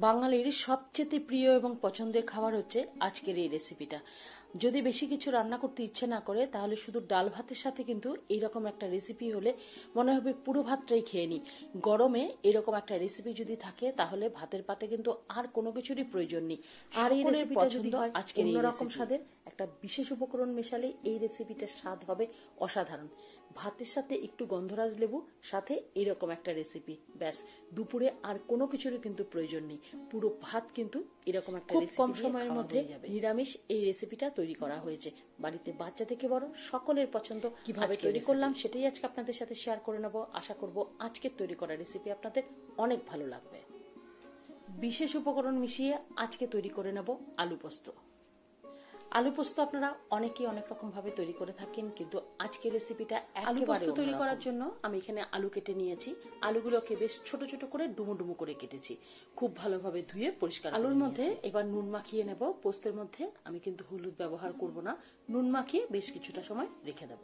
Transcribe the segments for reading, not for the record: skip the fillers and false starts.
বাঙালির সবচেয়ে প্রিয় এবং পছন্দের খাবার হচ্ছে আজকের এই রেসিপিটা। যদি বেশি কিছু রান্না করতে ইচ্ছে না করে তাহলে শুধু ডাল ভাতের সাথে কিন্তু এইরকম একটা রেসিপি হলে মনে হবে পুরো ভাতটাই খেয়ে নি। গরমে এরকম একটা রেসিপি যদি থাকে তাহলে ভাতের পাতে কিন্তু আর কোনো কিছুরই প্রয়োজন নেই। আর এই রেসিপিটা যদি হয় আজকের অন্যরকম স্বাদের একটা বিশেষ উপকরণ মেশালে এই রেসিপিটার স্বাদ হবে অসাধারণ। ভাতের সাথে একটু গন্ধরাজ লেবু, সাথে এরকম একটা রেসিপি, ব্যাস দুপুরে আর কোনো কিছুরই কিন্তু প্রয়োজন নেই। পুরো ভাত কিন্তু এরকম একটা রেসিপি কম সময়ের মধ্যে নিরামিষ এই রেসিপিটা তৈরি করা হয়েছে। বাড়িতে বাচ্চা থেকে বড় সকলের পছন্দ। কিভাবে তৈরি করলাম সেটাই আজকে আপনাদের সাথে শেয়ার করে নেব। আশা করব আজকের তৈরি করা রেসিপি আপনাদের অনেক ভালো লাগবে। বিশেষ উপকরণ মিশিয়ে আজকে তৈরি করে নেব আলু পোস্ত। আলু পোস্ত আপনারা অনেকেই অনেক রকম ভাবে তৈরি করে থাকেন, কিন্তু আজকের রেসিপিটা আলু পোস্ত তৈরি করার জন্য আমি এখানে আলু কেটে নিয়েছি। আলুগুলোকে বেশ ছোট ছোট করে ডুমো ডুমো করে কেটেছি, খুব ভালোভাবে ধুয়ে পরিষ্কার। আলুর মধ্যে এবার নুন মাখিয়ে নেব। পোস্তের মধ্যে আমি কিন্তু হলুদ ব্যবহার করব না, নুন মাখিয়ে বেশ কিছুটা সময় রেখে দেব।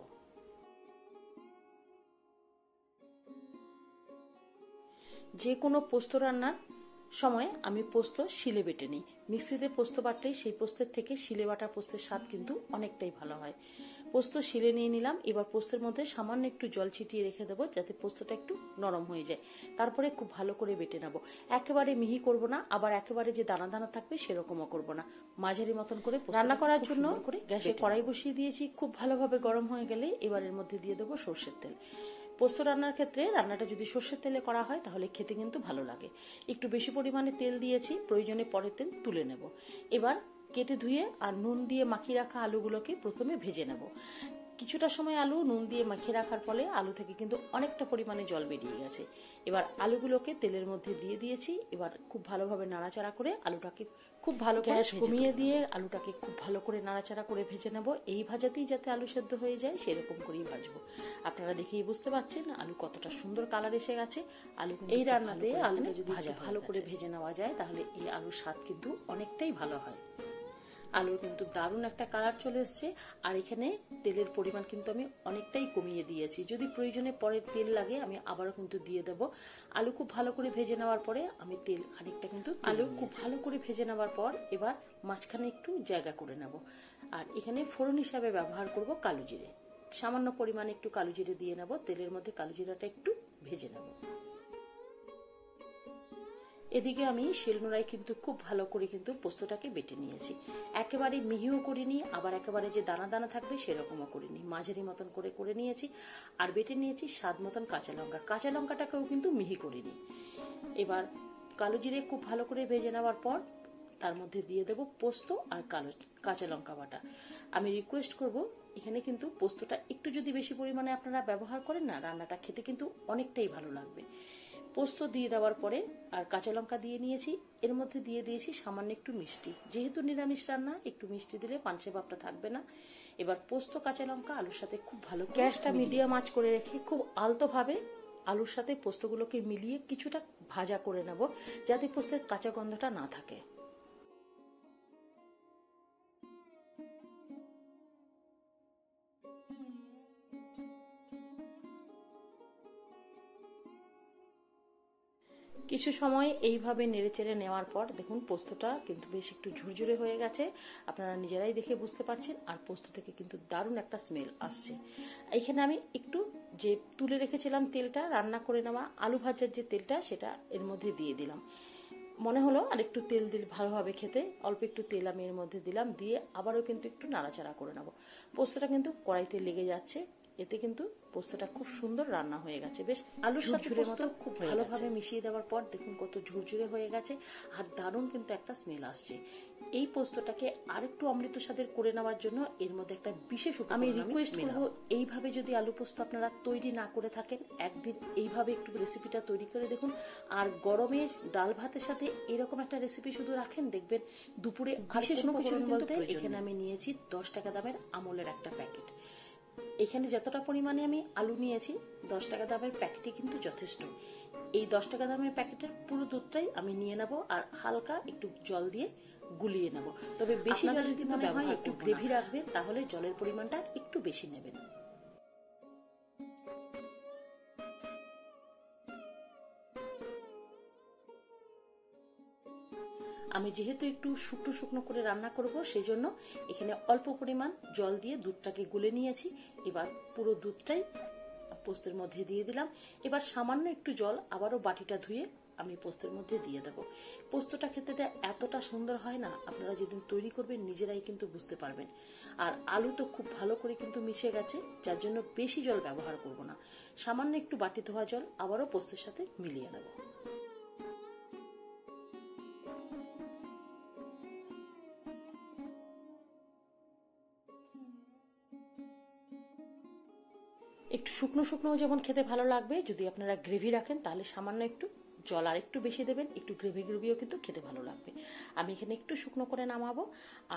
যে কোনো পোস্ত রান্নার সময় আমি পোস্ত শিলে বেটে নিই। মিক্সিতে পোস্ত বাটলেই সেই পোস্তের থেকে শিলে বাটা পোস্তের স্বাদ কিন্তু অনেকটাই ভালো হয়। পোস্ত শিলে নিয়ে নিলাম। এবার পোস্তের মধ্যে সামান্য একটু জল ছিটিয়ে রেখে দেবো যাতে পোস্তটা একটু নরম হয়ে যায়। তারপরে খুব ভালো করে বেটে নেবো। একেবারে মিহি করব না, আবার একেবারে যে দানা দানা থাকবে সেরকমও করব না, মাঝারি মতন করে। রান্না করার জন্য গ্যাসে কড়াই বসিয়ে দিয়েছি। খুব ভালোভাবে গরম হয়ে গেলে এবার এর মধ্যে দিয়ে দেবো সর্ষের তেল। পোস্ত রান্নার ক্ষেত্রে রান্নাটা যদি সর্ষের তেলে করা হয় তাহলে খেতে কিন্তু ভালো লাগে। একটু বেশি পরিমাণে তেল দিয়েছি, প্রয়োজনে পরে তেল তুলে নেব। এবার কেটে ধুয়ে আর নুন দিয়ে মাখিয়ে রাখা আলুগুলোকে প্রথমে ভেজে নেব। কিছুটা সময় আলু নুন দিয়ে মাখিয়ে রাখার ফলে আলু থেকে কিন্তু অনেকটা পরিমাণে জল বেরিয়ে গেছে। এবার আলুগুলোকে তেলের মধ্যে দিয়ে দিয়েছি। এবার খুব ভালোভাবে নাড়াচাড়া করে আলুটাকে খুব ভালো করে গ্যাস কমিয়ে দিয়ে আলুটাকে খুব ভালো করে নাড়াচাড়া করে ভেজে নেব। এই ভাজাতেই যাতে আলু সেদ্ধ হয়ে যায় সেরকম করেই ভাজবো। আপনারা দেখেই বুঝতে পারছেন আলু কতটা সুন্দর কালার এসে গেছে। আলু এই রান্নাতে আলুটা যদি ভালো করে ভেজে নেওয়া যায় তাহলে এই আলুর স্বাদ কিন্তু অনেকটাই ভালো হয়। আলুর কিন্তু দারুণ একটা কালার চলে এসছে। আর এখানে তেলের পরিমাণ কিন্তু আমি অনেকটাই কমিয়ে দিয়েছি। যদি প্রয়োজনে পরে তেল লাগে আমি আবারও কিন্তু দিয়ে দেব। আলু খুব ভালো করে ভেজে নেওয়ার পরে আমি তেল খানিকটা কিন্তু আলু খুব ভালো করে ভেজে নেওয়ার পর এবার মাঝখানে একটু জায়গা করে নেব। আর এখানে ফোড়ন হিসাবে ব্যবহার করব কালো জিরে। সামান্য পরিমাণে একটু কালো জিরে দিয়ে নেব। তেলের মধ্যে কালো জিরাটা একটু ভেজে নেব। এদিকে আমি শিলনোড়ায় কিন্তু খুব ভালো করে কিন্তু পোস্তটাকে বেটে নিয়েছি। একেবারে মিহিও করিনি, আবার একেবারে যে দানা দানা থাকবে সেরকমও করিনি, মাঝারি মতন করে করে নিয়েছি। আর বেটে নিয়েছি স্বাদ মতন কাঁচা লঙ্কা। কাঁচা লঙ্কাটাকেও কিন্তু মিহি করিনি। এবার কালো জিরে খুব ভালো করে ভেজে নেওয়ার পর তার মধ্যে দিয়ে দেব পোস্ত আর কাঁচা লঙ্কা বাটা। আমি রিকোয়েস্ট করব এখানে কিন্তু পোস্তটা একটু যদি বেশি পরিমাণে আপনারা ব্যবহার করেন না, রান্নাটা খেতে কিন্তু অনেকটাই ভালো লাগবে। পোস্ত দিয়ে দেওয়ার পরে আর কাঁচা লঙ্কা দিয়ে নিয়েছি, এর মধ্যে দিয়ে দিয়েছি সামান্য একটু মিষ্টি। যেহেতু নিরামিষ রান্না একটু মিষ্টি দিলে পানসে ভাবটা থাকবে না। এবার পোস্ত কাঁচা লঙ্কা আলুর সাথে খুব ভালো গ্যাসটা মিডিয়াম আঁচ করে রেখে খুব আলতো ভাবে আলুর সাথে পোস্তগুলোকে মিলিয়ে কিছুটা ভাজা করে নেব যাতে পোস্তের কাঁচা গন্ধটা না থাকে। কিছু সময় এইভাবে নেড়েচেড়ে নেওয়ার পর দেখুন পোস্তটা কিন্তু বেশ একটু ঝুরঝুরে হয়ে গেছে। আপনারা নিজেরাই দেখে বুঝতে পারছেন। আর পোস্ত থেকে কিন্তু দারুণ একটা স্মেল আসছে। এখানে আমি একটু যে তুলে রেখেছিলাম তেলটা, রান্না করে নেওয়া আলু ভাজার যে তেলটা সেটা এর মধ্যে দিয়ে দিলাম। মনে হলো আর একটু তেল দিলে ভালো হবে খেতে, অল্প একটু তেল আমি এর মধ্যে দিলাম। দিয়ে আবারও কিন্তু একটু নাড়াচাড়া করে নেব। পোস্তটা কিন্তু কড়াইতে লেগে যাচ্ছে, এতে কিন্তু পোস্তটা খুব সুন্দর রান্না হয়ে গেছে। বেশ আলুর সাথে মতো খুব ভালোভাবে মিশিয়ে দেওয়ার পর দেখুন কত ঝুরঝুরে হয়ে গেছে আর দারুণ কিন্তু একটা স্মেল আসছে। এই পোস্তটাকে আরেকটু অমৃত স্বাদের করে নেওয়ার জন্য এর মধ্যে একটা বিশেষ আমি রিকোয়েস্ট করব, এইভাবে যদি আলু পোস্ত আপনারা তৈরি না করে থাকেন একদিন এইভাবে একটু রেসিপিটা তৈরি করে দেখুন। আর গরমের ডাল ভাতের সাথে এরকম একটা রেসিপি শুধু রাখেন, দেখবেন দুপুরে বিশেষ উপকরণ বলতে এখানে আমি নিয়েছি 10 টাকা দামের আমুলের একটা প্যাকেট। এখানে যতটা পরিমাণে আমি আলু নিয়েছি 10 টাকা দামের প্যাকেটে কিন্তু যথেষ্ট। এই 10 টাকা দামের প্যাকেটের পুরো দুধটাই আমি নিয়ে নেব আর হালকা একটু জল দিয়ে গুলিয়ে নেব। তবে বেশি জল যদি মনে হয় একটু গ্রেভি রাখবেন তাহলে জলের পরিমাণটা একটু বেশি নেবেন। আমি যেহেতু একটু শুকনো শুকনো করে রান্না করব, সেই জন্য এখানে অল্প পরিমাণ জল দিয়ে দুধটাকে গুলে নিয়েছি। এবার পুরো দুধটাই পোস্তের মধ্যে দিয়ে দিলাম। এবার সামান্য একটু জল আবারও বাটিটা ধুয়ে আমি পোস্তের মধ্যে দিয়ে দেব। পোস্তটা খেতে এতটা সুন্দর হয় না, আপনারা যেদিন তৈরি করবেন নিজেরাই কিন্তু বুঝতে পারবেন। আর আলু তো খুব ভালো করে কিন্তু মিশে গেছে, যার জন্য বেশি জল ব্যবহার করব না। সামান্য একটু বাটি ধোয়া জল আবারও পোস্তের সাথে মিলিয়ে নেব। একটু শুকনো শুকনো যেমন খেতে ভালো লাগবে, যদি আপনারা গ্রেভি রাখেন তাহলে সামান্য একটু জল আর একটু বেশি দেবেন, একটু গ্রেভি গ্রেভিও কিন্তু খেতে ভালো লাগবে। আমি এখানে একটু শুকনো করে নামাবো।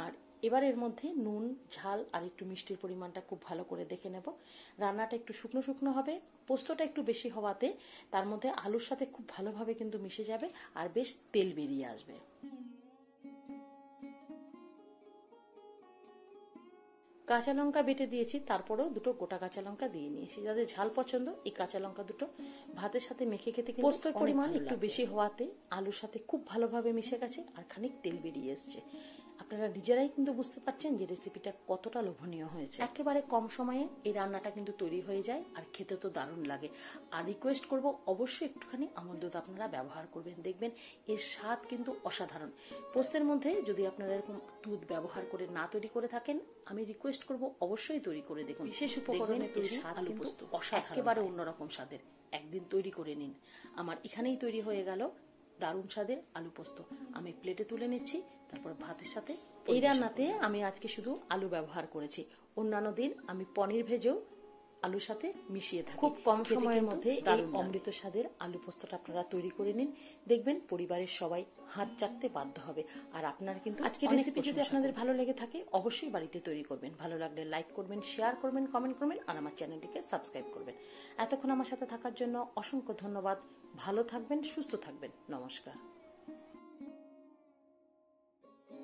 আর এবার এর মধ্যে নুন, ঝাল আর একটু মিষ্টির পরিমাণটা খুব ভালো করে দেখে নেব। রান্নাটা একটু শুকনো শুকনো হবে, পোস্তটা একটু বেশি হওয়াতে তার মধ্যে আলুর সাথে খুব ভালোভাবে কিন্তু মিশে যাবে আর বেশ তেল বেরিয়ে আসবে। কাঁচা লঙ্কা বেটে দিয়েছি, তারপরেও দুটো গোটা কাঁচা লঙ্কা দিয়ে নিয়েছি। যাদের ঝাল পছন্দ এই কাঁচা লঙ্কা দুটো ভাতের সাথে মেখে খেতে পোস্তর পরিমাণ একটু বেশি হওয়াতে আলুর সাথে খুব ভালোভাবে মিশে গেছে আর খানিক তেল বেরিয়ে এসছে। আপনারা নিজেরাই কিন্তু বুঝতে পারছেন যে রেসিপিটা কতটা লোভনীয় হয়েছে। একেবারে কম সময়ে এই রান্নাটা কিন্তু তৈরি হয়ে যায় আর খেতে তো দারুণ লাগে। আর রিকোয়েস্ট করব অবশ্যই একটুখানি আমন্ড দুধ আপনারা ব্যবহার করবেন, দেখবেন এর স্বাদ কিন্তু অসাধারণ। পোস্তের মধ্যে যদি আপনারা এরকম দুধ ব্যবহার করে না তৈরি করে থাকেন, আমি রিকোয়েস্ট করব অবশ্যই তৈরি করে দেখুন। বিশেষ উপকরণে এর স্বাদ কিন্তু অসাধারণ, একেবারে অন্যরকম স্বাদের। একদিন তৈরি করে নিন। আমার এখানেই তৈরি হয়ে গেল দারুণ স্বাদের আলু পোস্ত। আমি প্লেটে তুলে নিচ্ছি, তারপর ভাতের সাথে। এই রান্নাতে আমি আজকে শুধু আলু ব্যবহার করেছি, অন্যান্য দিন আমি পনির ভেজেও আলুর সাথে মিশিয়ে থাকি। খুব কম সময়ের মধ্যে এই অমৃত স্বাদের আলু পোস্তটা আপনারা তৈরি করে নিন, দেখবেন পরিবারের সবাই হাত চাটতে বাধ্য হবে। আর আপনারা কিন্তু আজকের রেসিপি যদি আপনাদের ভালো লেগে থাকে অবশ্যই বাড়িতে তৈরি করবেন। ভালো লাগলে লাইক করবেন, শেয়ার করবেন, কমেন্ট করবেন আর আমার চ্যানেলটিকে সাবস্ক্রাইব করবেন। এতক্ষণ আমার সাথে থাকার জন্য অসংখ্য ধন্যবাদ। ভালো থাকবেন, সুস্থ থাকবেন। নমস্কার।